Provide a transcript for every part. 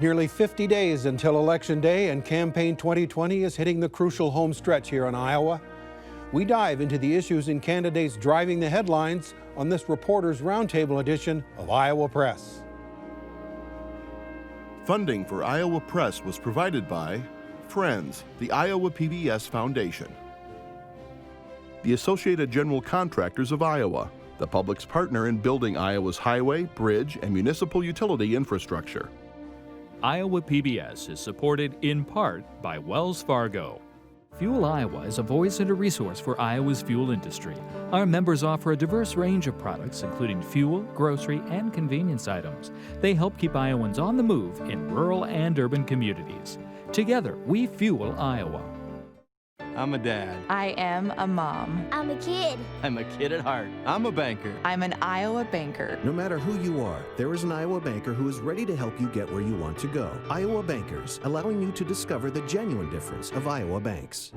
Nearly 50 days until Election Day, and Campaign 2020 is hitting the crucial home stretch here in Iowa. We dive into the issues and candidates driving the headlines on this Reporters Roundtable edition of Iowa Press. Funding for Iowa Press was provided by Friends, the Iowa PBS Foundation, the Associated General Contractors of Iowa, the public's partner in building Iowa's highway, bridge, and municipal utility infrastructure. Iowa PBS is supported in part by Wells Fargo. FUELIowa is a voice and a resource for Iowa's fuel industry. Our members offer a diverse range of products, including fuel, grocery, and convenience items. They help keep Iowans on the move in rural and urban communities. Together, we fuel Iowa. I'm a dad. I am a mom. I'm a kid. I'm a kid at heart. I'm a banker. I'm an Iowa banker. No matter who you are, there is an Iowa banker who is ready to help you get where you want to go. Iowa Bankers, allowing you to discover the genuine difference of Iowa banks.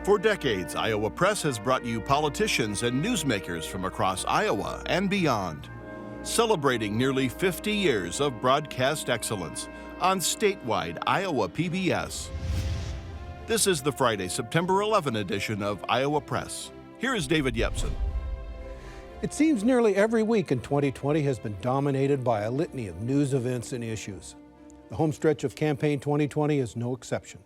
For decades, Iowa Press has brought you politicians and newsmakers from across Iowa and beyond, celebrating nearly 50 years of broadcast excellence on statewide Iowa PBS. This is the Friday, September 11 edition of Iowa Press. Here is David Yepsen. It seems nearly every week in 2020 has been dominated by a litany of news events and issues. The home stretch of Campaign 2020 is no exception.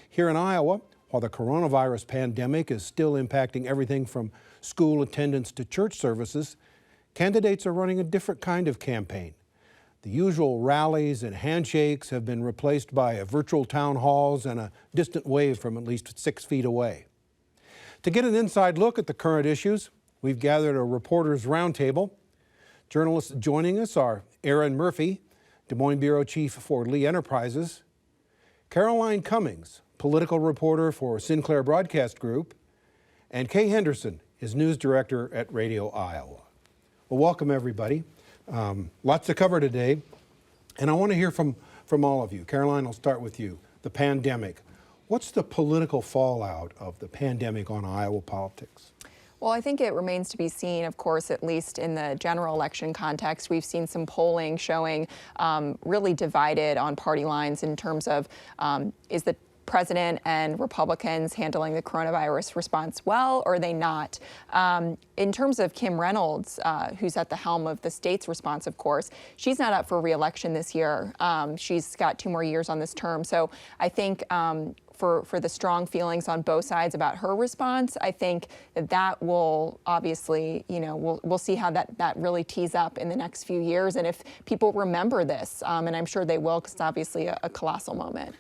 Here in Iowa, while the coronavirus pandemic is still impacting everything from school attendance to church services, candidates are running a different kind of campaign. The usual rallies and handshakes have been replaced by virtual town halls and a distant wave from at least 6 feet away. To get an inside look at the current issues, we've gathered a Reporters Roundtable. Journalists joining us are Erin Murphy, Des Moines Bureau Chief for Lee Enterprises, Caroline Cummings, political reporter for Sinclair Broadcasting Group, and Kay Henderson is news director at Radio Iowa. Well, welcome everybody. Lots to cover today, and I want to hear from all of you. Caroline, I'll start with you. The pandemic. What's the political fallout of the pandemic on Iowa politics? Well, I think it remains to be seen, of course, at least in the general election context. We've seen some polling showing really divided on party lines in terms of is the President and Republicans handling the coronavirus response well, or are they not? In terms of Kim Reynolds, who's at the helm of the state's response, of course, she's not up for re-election this year. She's got 2 more years on this term. So I think for the strong feelings on both sides about her response, I think that will obviously, we'll see how that really tees up in the next few years, and if people remember this, and I'm sure they will, because it's obviously a colossal moment.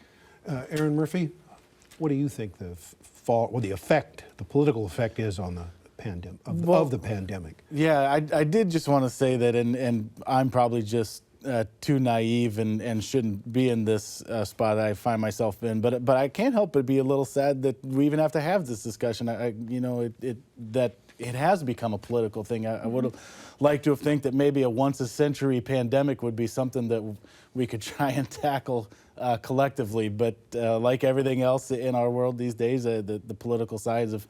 Erin Murphy, what do you think the political effect is on the pandemic of the pandemic? Yeah, I did just want to say that, and I'm probably just too naive and shouldn't be in this spot I find myself in. But I can't help but be a little sad that we even have to have this discussion. That it has become a political thing. I would have liked to have think that maybe a once-a-century pandemic would be something that we could try and tackle collectively. But like everything else in our world these days, the political sides have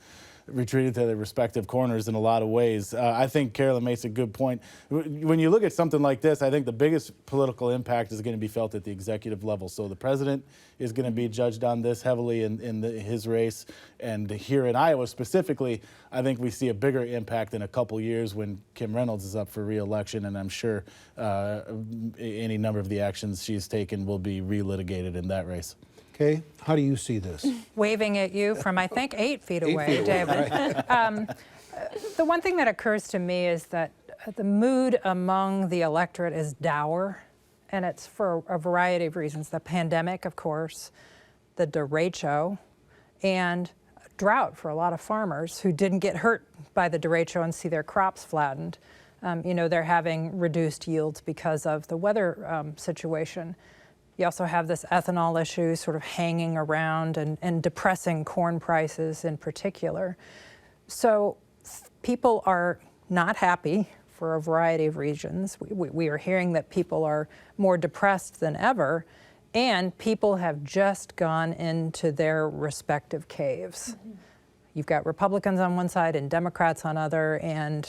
retreated to their respective corners in a lot of ways. I think Carolyn makes a good point. When you look at something like this, I think the biggest political impact is going to be felt at the executive level. So the president is going to be judged on this heavily in his race. And here in Iowa specifically, I think we see a bigger impact in a couple years when Kim Reynolds is up for re-election, and I'm sure any number of the actions she's taken will be relitigated in that race. Okay, how do you see this? Waving at you from, I think, 8 feet away, David. Right. The one thing that occurs to me is that the mood among the electorate is dour, and it's for a variety of reasons. The pandemic, of course, the derecho, and drought for a lot of farmers who didn't get hurt by the derecho and see their crops flattened. They're having reduced yields because of the weather situation. You also have this ethanol issue sort of hanging around and depressing corn prices in particular. So people are not happy for a variety of reasons. We are hearing that people are more depressed than ever, and people have just gone into their respective caves. You've got Republicans on one side and Democrats on other, and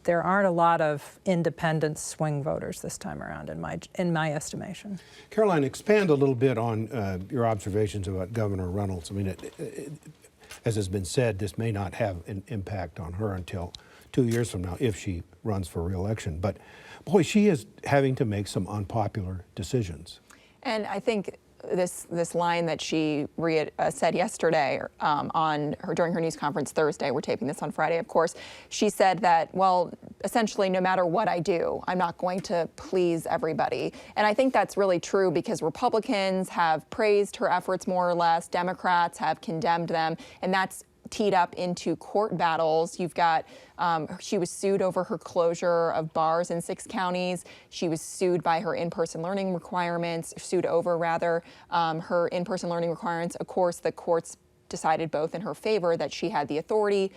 there aren't a lot of independent swing voters this time around, in my estimation. Caroline, expand a little bit on your observations about Governor Reynolds. I mean, as has been said, this may not have an impact on her until 2 years from now if she runs for re-election. But boy, she is having to make some unpopular decisions. And I think this line that she said yesterday during her news conference Thursday, we're taping this on Friday, of course, she said that, well, essentially, no matter what I do, I'm not going to please everybody. And I think that's really true because Republicans have praised her efforts more or less, Democrats have condemned them, and that's teed up into court battles. You've got, she was sued over her closure of bars in 6 counties. She was sued by her in-person learning requirements, her in-person learning requirements. Of course, the courts decided both in her favor that she had the authority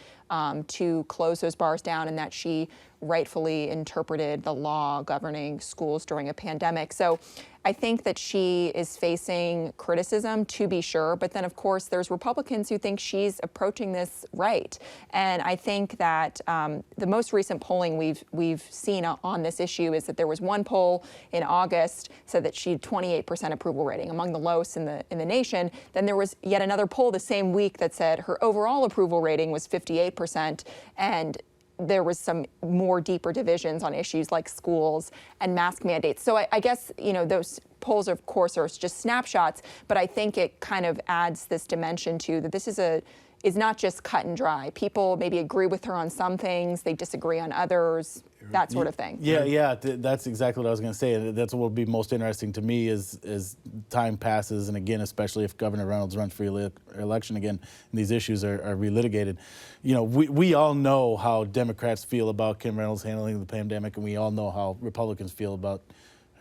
to close those bars down and that she rightfully interpreted the law governing schools during a pandemic. So I think that she is facing criticism, to be sure, but then of course there's Republicans who think she's approaching this right. And I think that the most recent polling we've seen on this issue is that there was one poll in August said that she had 28% approval rating, among the lowest in the nation. Then there was yet another poll the same week that said her overall approval rating was 58%, and there was some more deeper divisions on issues like schools and mask mandates. So I guess, those polls, of course, are just snapshots, but I think it kind of adds this dimension to that this is not just cut and dry. People maybe agree with her on some things, they disagree on others, that sort of thing. Yeah, that's exactly what I was going to say. And that's what will be most interesting to me as time passes, and again, especially if Governor Reynolds runs for election again, and these issues are relitigated. We all know how Democrats feel about Kim Reynolds handling the pandemic, and we all know how Republicans feel about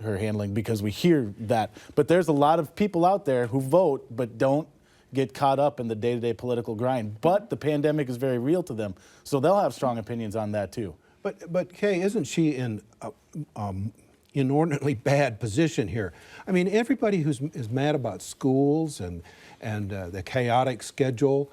her handling because we hear that. But there's a lot of people out there who vote but don't get caught up in the day-to-day political grind. But the pandemic is very real to them, so they'll have strong opinions on that too. But Kay, isn't she in an inordinately bad position here? I mean, everybody is mad about schools and the chaotic schedule.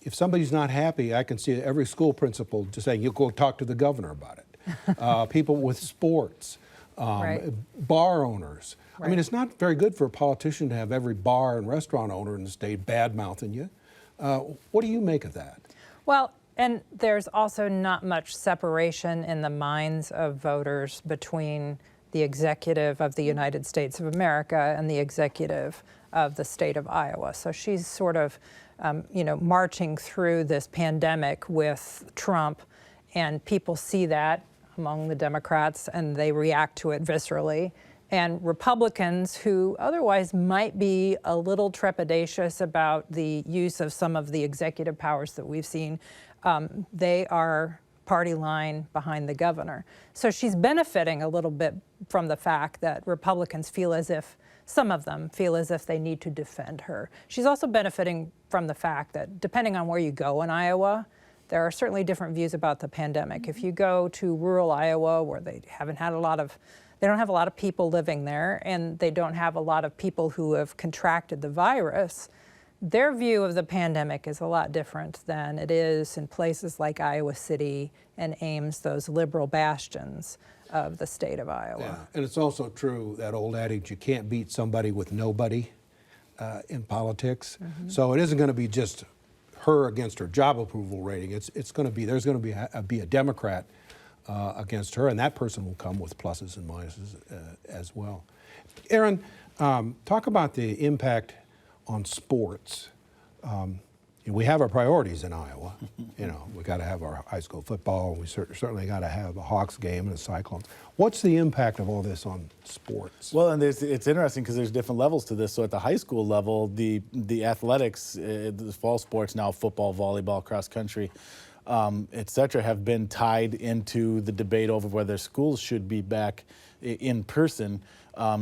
If somebody's not happy, I can see every school principal just saying, "You go talk to the governor about it." People with sports, Right. bar owners. Right. I mean, it's not very good for a politician to have every bar and restaurant owner in the state bad-mouthing you. What do you make of that? Well, and there's also not much separation in the minds of voters between the executive of the United States of America and the executive of the state of Iowa. So she's sort of, marching through this pandemic with Trump, and people see that among the Democrats and they react to it viscerally. And Republicans who otherwise might be a little trepidatious about the use of some of the executive powers that we've seen, they are party line behind the governor. So she's benefiting a little bit from the fact that Republicans feel as if, some of them feel as if they need to defend her. She's also benefiting from the fact that depending on where you go in Iowa, there are certainly different views about the pandemic. If you go to rural Iowa where they don't have a lot of people living there, and they don't have a lot of people who have contracted the virus, their view of the pandemic is a lot different than it is in places like Iowa City and Ames, those liberal bastions of the state of Iowa. Yeah. And it's also true, that old adage, you can't beat somebody with nobody in politics. Mm-hmm. So it isn't going to be just her against her job approval rating. There's going to be a Democrat against her, and that person will come with pluses and minuses as well. Erin, talk about the impact on sports. We have our priorities in Iowa. We got to have our high school football. We certainly got to have a Hawks game and a Cyclones. What's the impact of all this on sports? Well, and it's interesting because there's different levels to this. So at the high school level, the athletics, the fall sports now, football, volleyball, cross country, et cetera, have been tied into the debate over whether schools should be back in person,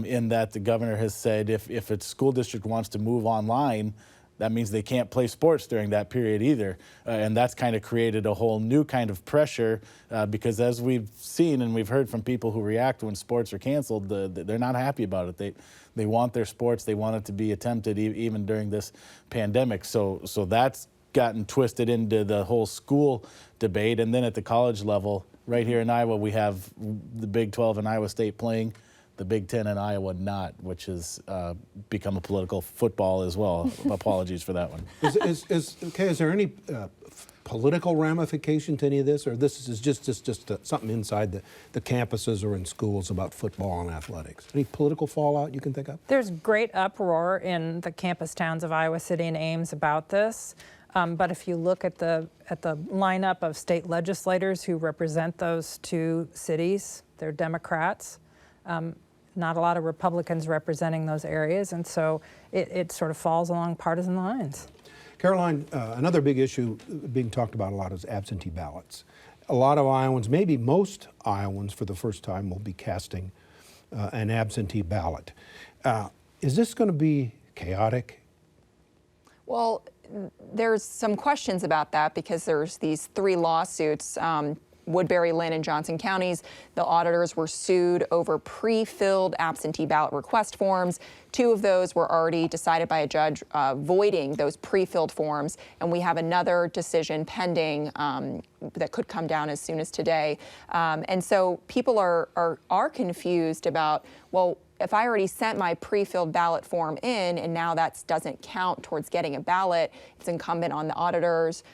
in that the governor has said if a school district wants to move online, that means they can't play sports during that period either. And that's kind of created a whole new kind of pressure because as we've seen and we've heard from people who react when sports are canceled, they're not happy about it. They want their sports, they want it to be attempted even during this pandemic. So that's gotten twisted into the whole school debate. And then at the college level, right here in Iowa, we have the Big 12 and Iowa State playing, the Big 10 and Iowa not, which has become a political football as well. Apologies for that one. Is there any political ramification to any of this, or this is just something inside the campuses or in schools about football and athletics? Any political fallout you can think of? There's great uproar in the campus towns of Iowa City and Ames about this. But if you look at the lineup of state legislators who represent those two cities, they're Democrats. Not a lot of Republicans representing those areas, and so it sort of falls along partisan lines. Caroline, another big issue being talked about a lot is absentee ballots. A lot of Iowans, maybe most Iowans for the first time, will be casting an absentee ballot. Is this going to be chaotic? Well, there's some questions about that because there's these 3 lawsuits, Woodbury, Lynn, and Johnson counties. The auditors were sued over pre-filled absentee ballot request forms. 2 of those were already decided by a judge voiding those pre-filled forms, and we have another decision pending that could come down as soon as today. And so people are confused about, well, if I already sent my pre-filled ballot form in and now that doesn't count towards getting a ballot, it's incumbent on the auditors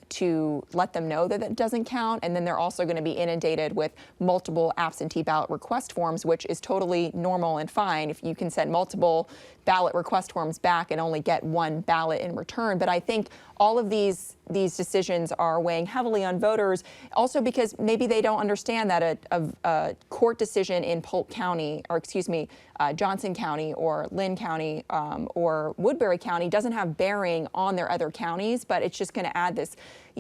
to let them know that it doesn't count. And then they're also going to be inundated with multiple absentee ballot request forms, which is totally normal and fine if you can send multiple ballot request forms back and only get 1 ballot in return. But I think all of these decisions are weighing heavily on voters, also because maybe they don't understand that a court decision in Polk County, or excuse me, Johnson County or Lynn County or Woodbury County doesn't have bearing on their other counties, but it's just going to add this,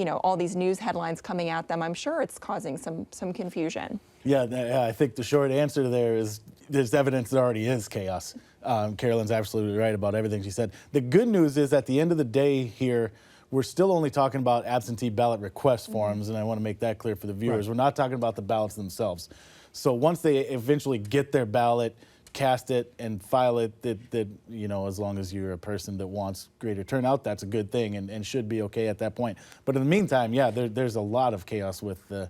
all these news headlines coming at them. I'm sure it's causing some confusion. Yeah, I think the short answer there is there's evidence there already is chaos. Caroline's absolutely right about everything she said. The good news is at the end of the day here, we're still only talking about absentee ballot request forms, and I want to make that clear for the viewers. Right. We're not talking about the ballots themselves. So once they eventually get their ballot, cast it, and file it, that as long as you're a person that wants greater turnout, that's a good thing and should be okay at that point. But in the meantime, yeah, there's a lot of chaos with the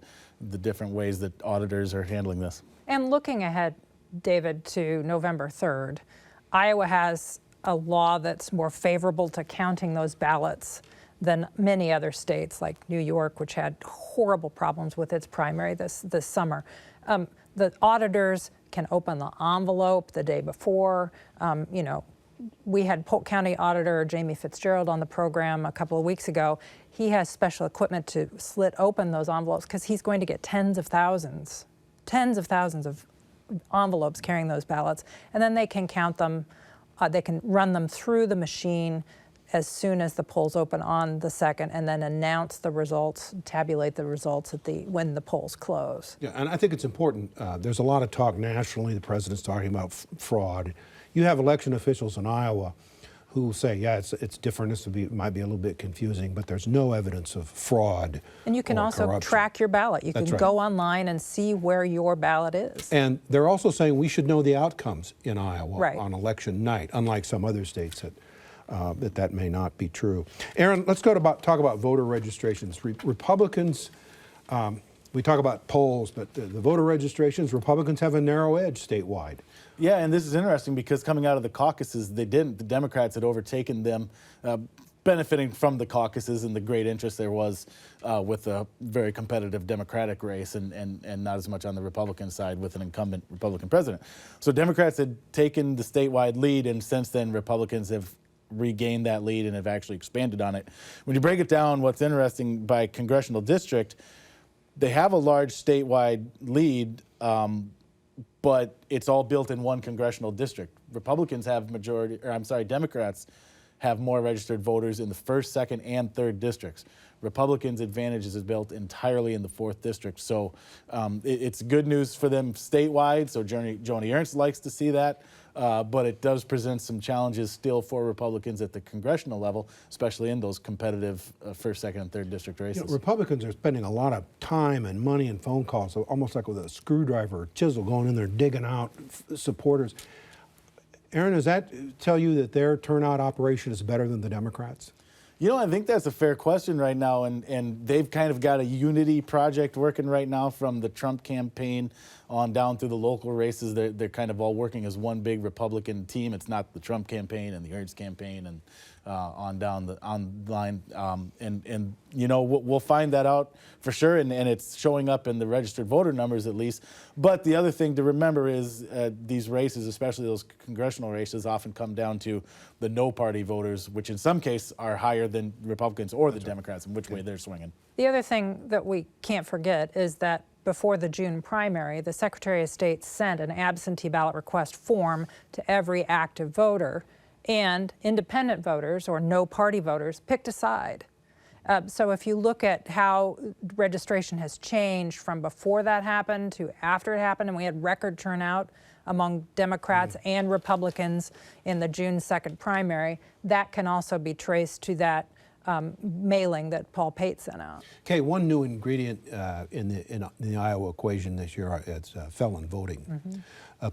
different ways that auditors are handling this. And looking ahead, David, to November 3rd, Iowa has a law that's more favorable to counting those ballots than many other states, like New York, which had horrible problems with its primary this summer. The auditors can open the envelope the day before. We had Polk County Auditor Jamie Fitzgerald on the program a couple of weeks ago. He has special equipment to slit open those envelopes because he's going to get tens of thousands of envelopes carrying those ballots, and then they can count them. They can run them through the machine as soon as the polls open on the 2nd, and then announce the results, tabulate the results when the polls close. Yeah, and I think it's important. There's a lot of talk nationally. The president's talking about fraud. You have election officials in Iowa who say, yeah, it's different. It might be a little bit confusing, but there's no evidence of fraud. And you can also corruption. Track your ballot. You That's can right. go online and see where your ballot is. And they're also saying we should know the outcomes in Iowa Right. on election night, unlike some other states that may not be true. Erin, let's talk about voter registrations. Republicans, we talk about polls, but the voter registrations, Republicans have a narrow edge statewide. Yeah, and this is interesting because coming out of the caucuses, the Democrats had overtaken them, benefiting from the caucuses and the great interest there was with a very competitive Democratic race and not as much on the Republican side with an incumbent Republican president. So Democrats had taken the statewide lead, and since then Republicans have regained that lead and have actually expanded on it. When you break it down, what's interesting by congressional district, they have a large statewide lead, but it's all built in one congressional district. Democrats have more registered voters in the 1st, 2nd, and 3rd districts. Republicans' advantage is built entirely in the 4th district. So it's good news for them statewide, so Joni Ernst likes to see that. But it does present some challenges still for Republicans at the congressional level, especially in those competitive 1st, 2nd, and 3rd district races. Republicans are spending a lot of time and money and phone calls, almost like with a screwdriver or chisel, going in there digging out supporters. Erin, does that tell you that their turnout operation is better than the Democrats? You know, I think that's a fair question right now, and they've kind of got a unity project working right now from the Trump campaign on down through the local races. They're kind of all working as one big Republican team. It's not the Trump campaign and the Ernst campaign and on down the line. And you know, we'll find that out for sure, and it's showing up in the registered voter numbers at least. But the other thing to remember is these races, especially those congressional races, often come down to the no party voters, which in some cases are higher than Republicans or the Democrats, and which way they're swinging. The other thing that we can't forget is that before the June primary, the Secretary of State sent an absentee ballot request form to every active voter, and independent voters or no party voters picked a side. So if you look at how registration has changed from before that happened to after it happened, and we had record turnout among Democrats and Republicans in the June 2nd primary, that can also be traced to that mailing that Paul Pate sent out. Kay, one new ingredient in the Iowa equation this year is felon voting.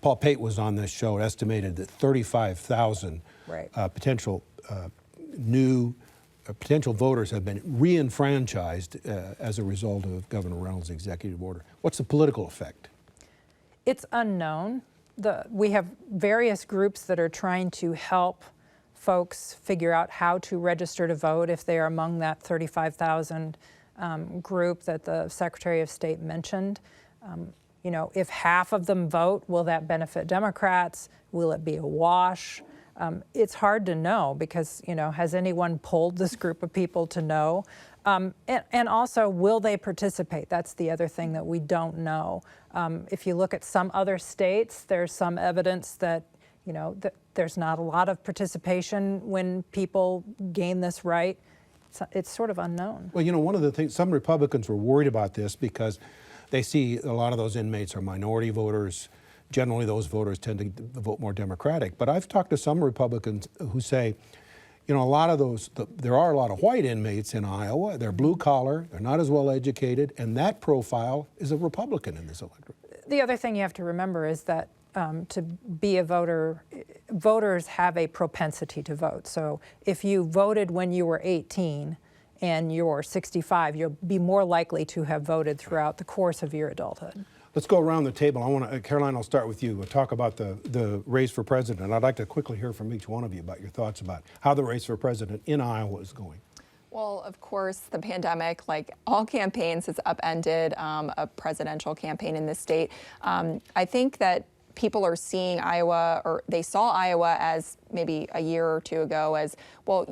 Paul Pate was on this show, estimated that 35,000 potential potential voters have been re-enfranchised as a result of Governor Reynolds' executive order. What's the political effect? It's unknown. We have various groups that are trying to help folks figure out how to register to vote if they are among that 35,000 group that the Secretary of State mentioned. You know, if half of them vote, will that benefit Democrats? Will it be a wash? It's hard to know because, you know, has anyone polled this group of people to know? And also, will they participate? That's the other thing that we don't know. If you look at some other states, there's some evidence that, you know, that there's not a lot of participation when people gain this right. It's sort of unknown. Well, you know, one of the things, some Republicans were worried about this because they see a lot of those inmates are minority voters. Generally, those voters tend to vote more Democratic. But I've talked to some Republicans who say, you know, a lot of those, there are a lot of white inmates in Iowa. They're blue collar, they're not as well educated, and that profile is a Republican in this electorate. The other thing you have to remember is that to be a voter, voters have a propensity to vote. So if you voted when you were 18 and you're 65, you'll be more likely to have voted throughout the course of your adulthood. Let's go around the table. I want to, Caroline, I'll start with you. We'll talk about the race for president. I'd like to quickly hear from each one of you about your thoughts about how the race for president in Iowa is going. Well, of course, the pandemic, like all campaigns, has upended a presidential campaign in this state. I think that people are seeing Iowa, or they saw Iowa as maybe a year or two ago as, well,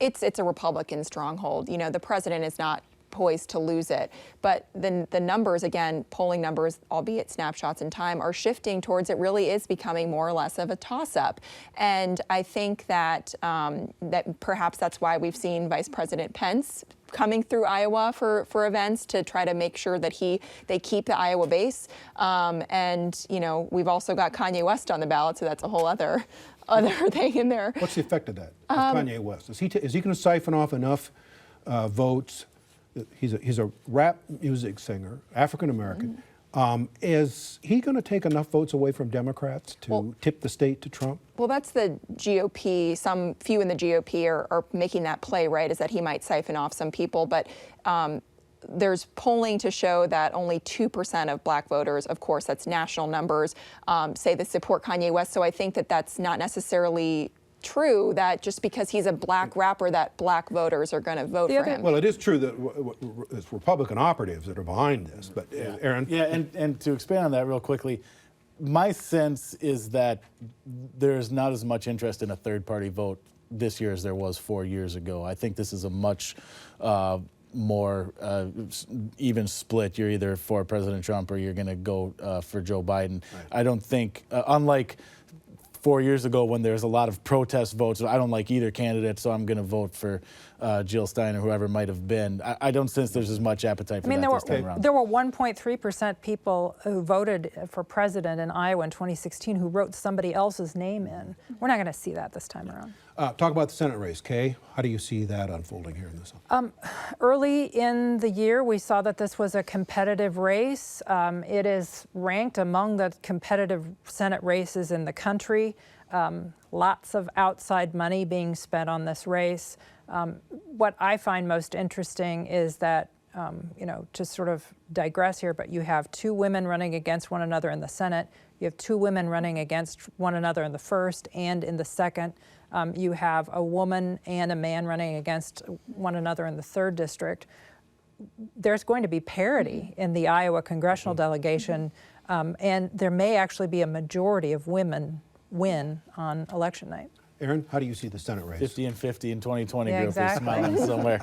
it's a Republican stronghold. You know, the president is not poised to lose it. But the numbers, again, polling numbers, albeit snapshots in time, are shifting towards it really is becoming more or less of a toss-up. And I think that that perhaps that's why we've seen Vice President Pence coming through Iowa for events to try to make sure that they keep the Iowa base. And, you know, we've also got Kanye West on the ballot, so that's a whole other thing in there. What's the effect of that, of Kanye West? Is he going to siphon off enough votes? He's a rap music singer, African American. Is he going to take enough votes away from Democrats to tip the state to Trump? Well, that's the GOP. Some few in the GOP are making that play, right, is that he might siphon off some people. But there's polling to show that only 2% of black voters, of course, that's national numbers, say they support Kanye West. So I think that that's not necessarily true, that just because he's a black rapper that black voters are going to vote for him. Well, it is true that it's Republican operatives that are behind this, but Erin? Yeah, and to expand on that real quickly, my sense is that there's not as much interest in a third-party vote this year as there was 4 years ago. I think this is a much more even split. You're either for President Trump or you're going to go for Joe Biden. Right. I don't think, unlike 4 years ago when there was a lot of protest votes, I don't like either candidate, so I'm going to vote for Jill Stein or whoever it might have been. I don't sense there's as much appetite for that this time around. There were 1.3% people who voted for president in Iowa in 2016 who wrote somebody else's name in. We're not going to see that this time around. Talk about the Senate race. Kay, how do you see that unfolding here in this? Early in the year, we saw that this was a competitive race. It is ranked among the competitive Senate races in the country. Lots of outside money being spent on this race. What I find most interesting is that, to sort of digress here, but you have 2 women running against one another in the Senate. You have 2 women running against one another in the 1st and in the 2nd. You have a woman and a man running against one another in the 3rd district. There's going to be parity in the Iowa congressional delegation, and there may actually be a majority of women win on election night. Erin, how do you see the Senate race? 50 and 50 in 2020 Yeah, group exactly. is smiling somewhere.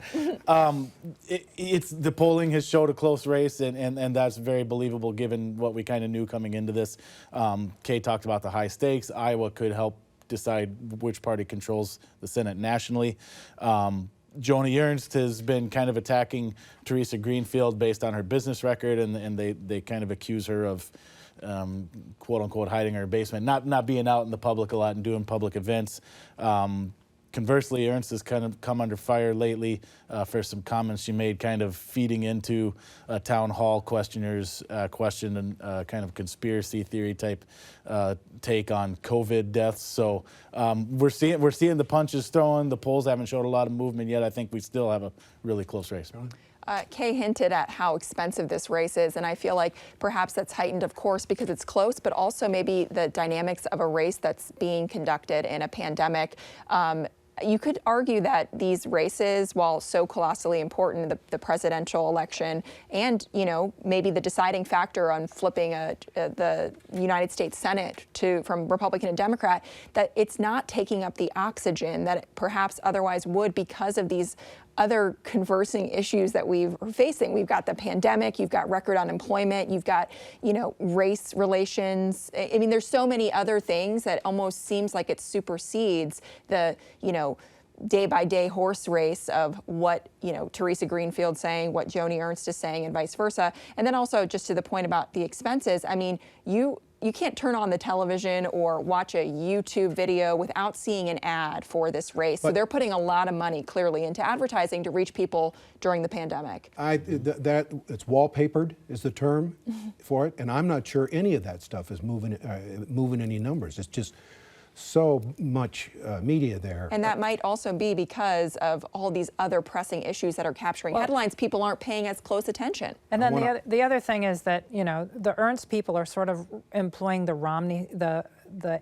It's the polling has showed a close race, and that's very believable given what we kind of knew coming into this. Kay talked about the high stakes. Iowa could help decide which party controls the Senate nationally. Joni Ernst has been kind of attacking Teresa Greenfield based on her business record, and they kind of accuse her of quote unquote hiding her basement, not being out in the public a lot and doing public events. Conversely, Ernst has kind of come under fire lately for some comments she made, kind of feeding into a town hall questioner's question and kind of conspiracy theory type take on COVID deaths. So we're seeing the punches thrown. The polls haven't showed a lot of movement yet. I think we still have a really close race. Kay hinted at how expensive this race is, and I feel like perhaps that's heightened, of course, because it's close, but also maybe the dynamics of a race that's being conducted in a pandemic. You could argue that these races, while so colossally important, the presidential election, and maybe the deciding factor on flipping the United States Senate from Republican to Democrat, that it's not taking up the oxygen that it perhaps otherwise would because of these other conversing issues that we're facing. We've got the pandemic, you've got record unemployment, you've got, race relations. I mean, there's so many other things that almost seems like it supersedes the, day-by-day horse race of what, Teresa Greenfield saying, what Joni Ernst is saying, and vice versa. And then also just to the point about the expenses, I mean, you can't turn on the television or watch a YouTube video without seeing an ad for this race. So they're putting a lot of money clearly into advertising to reach people during the pandemic. It's wallpapered is the term for it, and I'm not sure any of that stuff is moving any numbers. It's just so much media there. And that might also be because of all these other pressing issues that are capturing headlines. People aren't paying as close attention. And then the other thing is that, the Ernst people are sort of employing the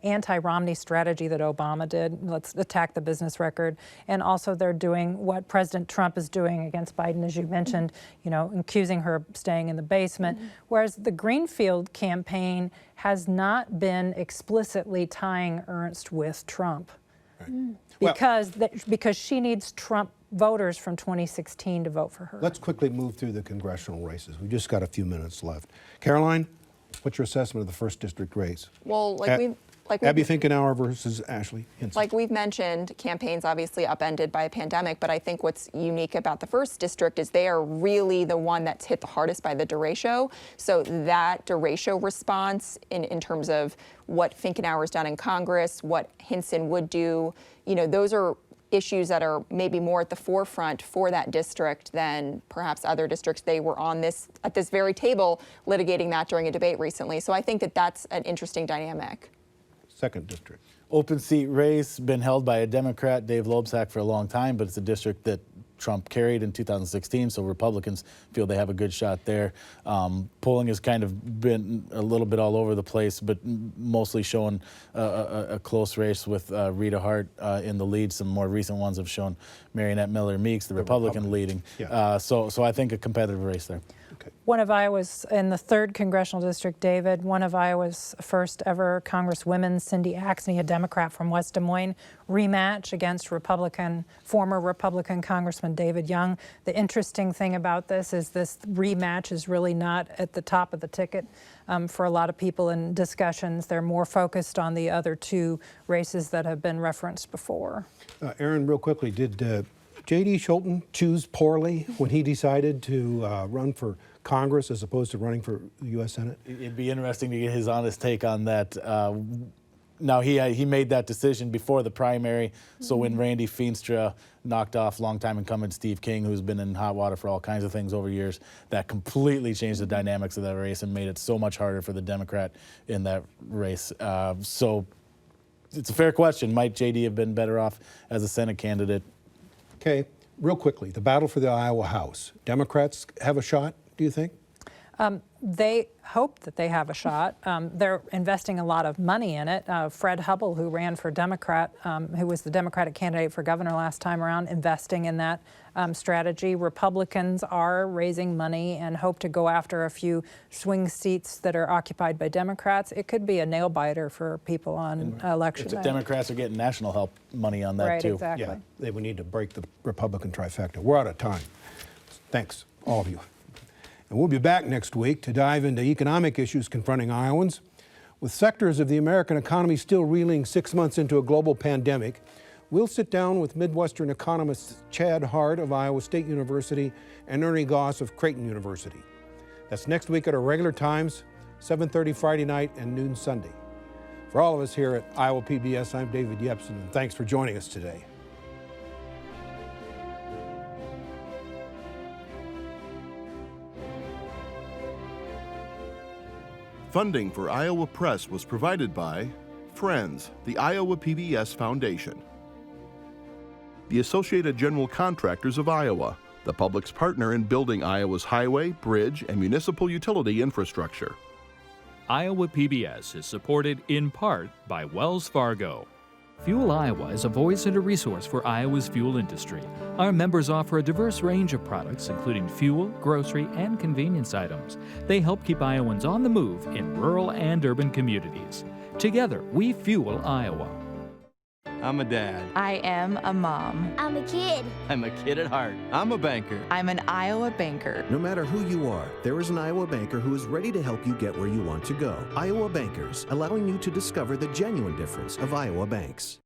anti-Romney strategy that Obama did. Let's attack the business record. And also they're doing what President Trump is doing against Biden, as you mentioned, accusing her of staying in the basement. Whereas the Greenfield campaign has not been explicitly tying Ernst with Trump. Right. Because she needs Trump voters from 2016 to vote for her. Let's quickly move through the congressional races. We've just got a few minutes left. Caroline, what's your assessment of the 1st district race? Well, Abby Finkenauer versus Ashley Hinson. Like we've mentioned, campaigns obviously upended by a pandemic, but I think what's unique about the 1st district is they are really the one that's hit the hardest by the derecho. So that derecho response in terms of what Finkenauer's done in Congress, what Hinson would do, those are issues that are maybe more at the forefront for that district than perhaps other districts. They were at this very table litigating that during a debate recently. So I think that that's an interesting dynamic. 2nd district. Open seat race, been held by a Democrat, Dave Loebsack, for a long time, but it's a district that Trump carried in 2016, so Republicans feel they have a good shot there. Polling has kind of been a little bit all over the place, but mostly showing a close race with Rita Hart in the lead. Some more recent ones have shown Marionette Miller Meeks, the Republican leading. Yeah. So I think a competitive race there. Okay. One of Iowa's, in the 3rd congressional district, David, one of Iowa's first ever Congresswomen, Cindy Axne, a Democrat from West Des Moines, rematch against former Republican Congressman David Young. The interesting thing about this is this rematch is really not at the top of the ticket for a lot of people in discussions. They're more focused on the other 2 races that have been referenced before. Erin, real quickly, did J.D. Scholten choose poorly when he decided to run for Congress as opposed to running for the U.S. Senate? It'd be interesting to get his honest take on that. Now, he made that decision before the primary, so when Randy Feenstra knocked off longtime incumbent Steve King, who's been in hot water for all kinds of things over years, that completely changed the dynamics of that race and made it so much harder for the Democrat in that race. So it's a fair question. Might J.D. have been better off as a Senate candidate? Okay, real quickly, the battle for the Iowa House. Democrats have a shot, do you think? They hope that they have a shot. They're investing a lot of money in it. Fred Hubble, who ran for Democrat, who was the Democratic candidate for governor last time around, investing in that strategy. Republicans are raising money and hope to go after a few swing seats that are occupied by Democrats. It could be a nail biter for people on election night. Democrats are getting national help money on that right, too. Exactly. Yeah, they would need to break the Republican trifecta. We're out of time. Thanks, all of you. And we'll be back next week to dive into economic issues confronting Iowans. With sectors of the American economy still reeling 6 months into a global pandemic, we'll sit down with Midwestern economists Chad Hart of Iowa State University and Ernie Goss of Creighton University. That's next week at our regular times, 7:30 Friday night and noon Sunday. For all of us here at Iowa PBS, I'm David Yepsen, and thanks for joining us today. Funding for Iowa Press was provided by Friends, the Iowa PBS Foundation, the Associated General Contractors of Iowa, the public's partner in building Iowa's highway, bridge, and municipal utility infrastructure. Iowa PBS is supported in part by Wells Fargo. FUELIowa is a voice and a resource for Iowa's fuel industry. Our members offer a diverse range of products, including fuel, grocery, and convenience items. They help keep Iowans on the move in rural and urban communities. Together, we fuel Iowa. I'm a dad. I am a mom. I'm a kid. I'm a kid at heart. I'm a banker. I'm an Iowa banker. No matter who you are, there is an Iowa banker who is ready to help you get where you want to go. Iowa Bankers, allowing you to discover the genuine difference of Iowa banks.